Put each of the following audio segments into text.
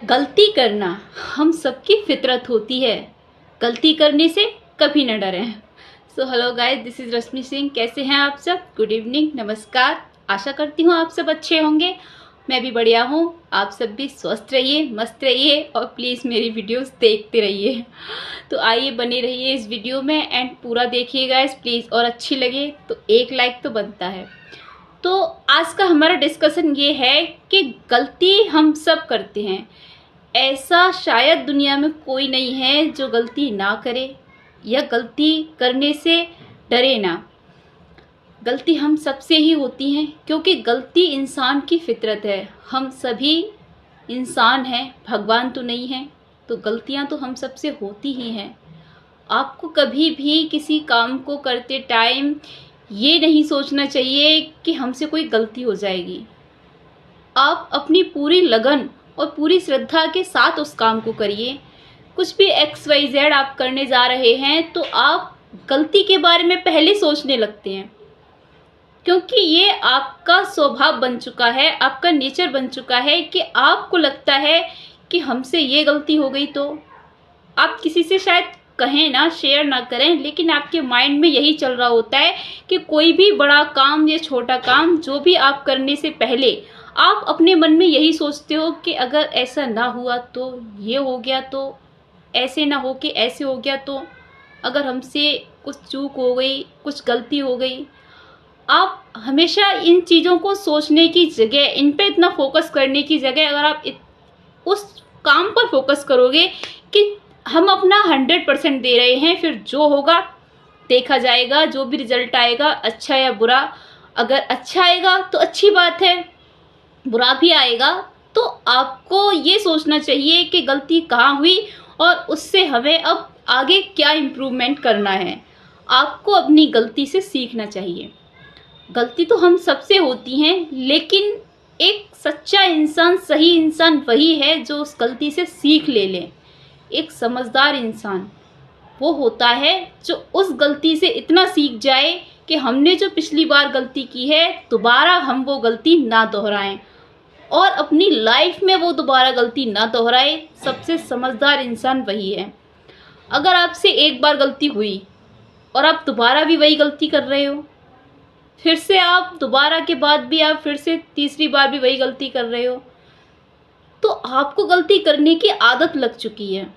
गलती करना हम सबकी फितरत होती है। गलती करने से कभी न डरें। So hello guys, this is Rashmi Singh. कैसे हैं आप सब? गुड इवनिंग, नमस्कार। आशा करती हूँ आप सब अच्छे होंगे। मैं भी बढ़िया हूँ। आप सब भी स्वस्थ रहिए, मस्त रहिए और प्लीज़ मेरी वीडियोस देखते रहिए। तो आइए, बने रहिए इस वीडियो में एंड पूरा देखिएगा इस प्लीज़। और अच्छी लगे तो एक लाइक तो बनता है। तो आज का हमारा डिस्कशन ये है कि गलती हम सब करते हैं। ऐसा शायद दुनिया में कोई नहीं है जो गलती ना करे या गलती करने से डरे ना। गलती हम सबसे ही होती हैं क्योंकि गलती इंसान की फितरत है। हम सभी इंसान हैं, भगवान तो नहीं हैं। तो गलतियां तो हम सबसे होती ही हैं। आपको कभी भी किसी काम को करते टाइम ये नहीं सोचना चाहिए कि हमसे कोई गलती हो जाएगी। आप अपनी पूरी लगन और पूरी श्रद्धा के साथ उस काम को करिए। कुछ भी XYZ आप करने जा रहे हैं तो आप गलती के बारे में पहले सोचने लगते हैं, क्योंकि ये आपका स्वभाव बन चुका है, आपका नेचर बन चुका है कि आपको लगता है कि हमसे ये गलती हो गई। तो आप किसी से शायद कहें ना, शेयर ना करें, लेकिन आपके माइंड में यही चल रहा होता है कि कोई भी बड़ा काम या छोटा काम जो भी आप करने से पहले आप अपने मन में यही सोचते हो कि अगर ऐसा ना हुआ तो ये हो गया, तो ऐसे ना हो कि ऐसे हो गया, तो अगर हमसे कुछ चूक हो गई, कुछ गलती हो गई। आप हमेशा इन चीज़ों को सोचने की जगह, इन पे इतना फोकस करने की जगह, अगर आप उस काम पर फोकस करोगे कि हम अपना 100% दे रहे हैं, फिर जो होगा देखा जाएगा। जो भी रिजल्ट आएगा, अच्छा या बुरा, अगर अच्छा आएगा तो अच्छी बात है, बुरा भी आएगा तो आपको ये सोचना चाहिए कि गलती कहाँ हुई और उससे हमें अब आगे क्या इम्प्रूवमेंट करना है। आपको अपनी गलती से सीखना चाहिए। गलती तो हम सबसे होती हैं, लेकिन एक सच्चा इंसान, सही इंसान वही है जो उस गलती से सीख ले। एक समझदार इंसान वो होता है जो उस गलती से इतना सीख जाए कि हमने जो पिछली बार गलती की है दोबारा हम वो गलती ना दोहराएं और अपनी लाइफ में वो दोबारा गलती ना दोहराए। सबसे समझदार इंसान वही है। अगर आपसे एक बार गलती हुई और आप दोबारा भी वही गलती कर रहे हो, फिर से आप दोबारा के बाद भी आप फिर से तीसरी बार भी वही गलती कर रहे हो, तो आपको गलती करने की आदत लग चुकी है।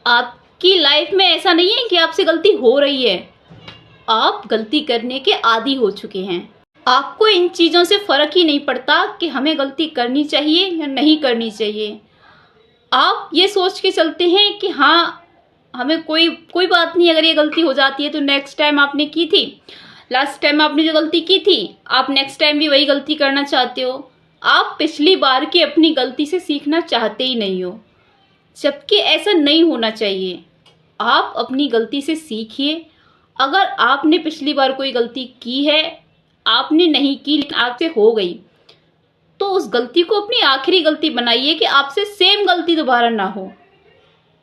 आपकी लाइफ में ऐसा नहीं है कि आपसे गलती हो रही है, आप गलती करने के आदी हो चुके हैं। आपको इन चीज़ों से फ़र्क ही नहीं पड़ता कि हमें गलती करनी चाहिए या नहीं करनी चाहिए। आप ये सोच के चलते हैं कि हाँ, हमें कोई बात नहीं, अगर ये गलती हो जाती है तो नेक्स्ट टाइम आपने की थी, लास्ट टाइम आपने जो गलती की थी, आप नेक्स्ट टाइम भी वही गलती करना चाहते हो। आप पिछली बार की अपनी गलती से सीखना चाहते ही नहीं हो, जबकि ऐसा नहीं होना चाहिए। आप अपनी गलती से सीखिए। अगर आपने पिछली बार कोई गलती की है, आपने नहीं की लेकिन आपसे हो गई, तो उस गलती को अपनी आखिरी गलती बनाइए कि आपसे सेम गलती दोबारा ना हो।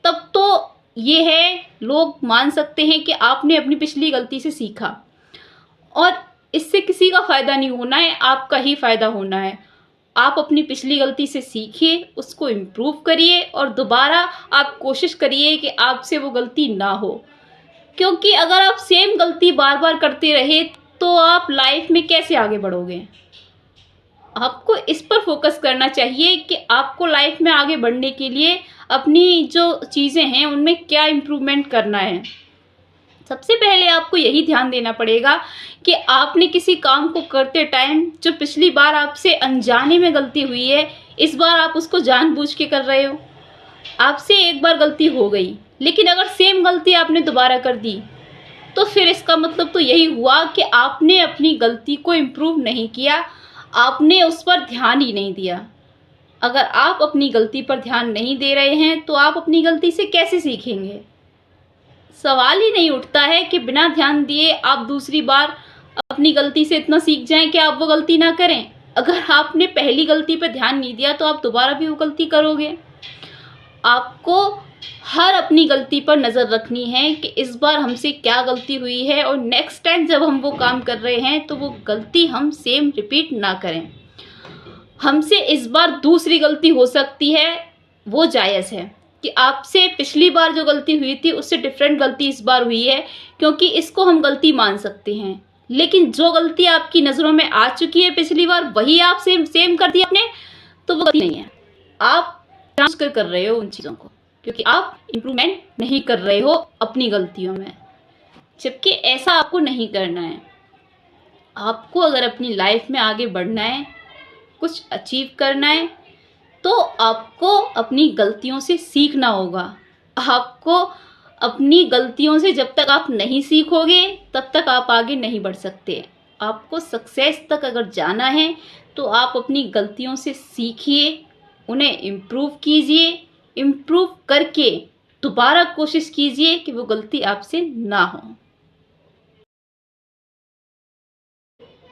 तब तो ये है, लोग मान सकते हैं कि आपने अपनी पिछली गलती से सीखा। और इससे किसी का फ़ायदा नहीं होना है, आपका ही फ़ायदा होना है। आप अपनी पिछली गलती से सीखिए, उसको इम्प्रूव करिए और दोबारा आप कोशिश करिए कि आपसे वो गलती ना हो। क्योंकि अगर आप सेम गलती बार बार करते रहे तो आप लाइफ में कैसे आगे बढ़ोगे? आपको इस पर फोकस करना चाहिए कि आपको लाइफ में आगे बढ़ने के लिए अपनी जो चीज़ें हैं उनमें क्या इम्प्रूवमेंट करना है। सबसे पहले आपको यही ध्यान देना पड़ेगा कि आपने किसी काम को करते टाइम जो पिछली बार आपसे अनजाने में गलती हुई है, इस बार आप उसको जानबूझ के कर रहे हो। आपसे एक बार गलती हो गई, लेकिन अगर सेम गलती आपने दोबारा कर दी तो फिर इसका मतलब तो यही हुआ कि आपने अपनी गलती को इम्प्रूव नहीं किया, आपने उस पर ध्यान ही नहीं दिया। अगर आप अपनी गलती पर ध्यान नहीं दे रहे हैं तो आप अपनी गलती से कैसे सीखेंगे? सवाल ही नहीं उठता है कि बिना ध्यान दिए आप दूसरी बार अपनी गलती से इतना सीख जाएं कि आप वो गलती ना करें। अगर आपने पहली गलती पर ध्यान नहीं दिया तो आप दोबारा भी वो गलती करोगे। आपको हर अपनी गलती पर नज़र रखनी है कि इस बार हमसे क्या गलती हुई है और नेक्स्ट टाइम जब हम वो काम कर रहे हैं तो वो गलती हम सेम रिपीट ना करें। हमसे इस बार दूसरी गलती हो सकती है, वो जायज़ है कि आपसे पिछली बार जो गलती हुई थी उससे डिफरेंट गलती इस बार हुई है, क्योंकि इसको हम गलती मान सकते हैं। लेकिन जो गलती आपकी नज़रों में आ चुकी है पिछली बार, वही आप सेम सेम कर दिया आपने, तो वो गलती नहीं है। आप ट्रांसफर कर रहे हो उन चीज़ों को, क्योंकि आप इम्प्रूवमेंट नहीं कर रहे हो अपनी गलतियों में, जबकि ऐसा आपको नहीं करना है। आपको अगर अपनी लाइफ में आगे बढ़ना है, कुछ अचीव करना है, तो आपको अपनी गलतियों से सीखना होगा। आपको अपनी गलतियों से जब तक आप नहीं सीखोगे तब तक आप आगे नहीं बढ़ सकते। आपको सक्सेस तक अगर जाना है तो आप अपनी गलतियों से सीखिए, उन्हें इम्प्रूव कीजिए, इम्प्रूव करके दोबारा कोशिश कीजिए कि वो गलती आपसे ना हो।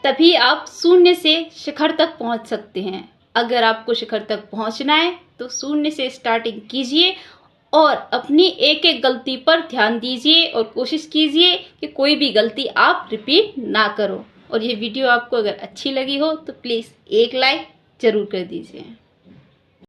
तभी आप शून्य से शिखर तक पहुंच सकते हैं। अगर आपको शिखर तक पहुंचना है तो शून्य से स्टार्टिंग कीजिए और अपनी एक एक गलती पर ध्यान दीजिए और कोशिश कीजिए कि कोई भी गलती आप रिपीट ना करो। और ये वीडियो आपको अगर अच्छी लगी हो तो प्लीज़ एक लाइक ज़रूर कर दीजिए।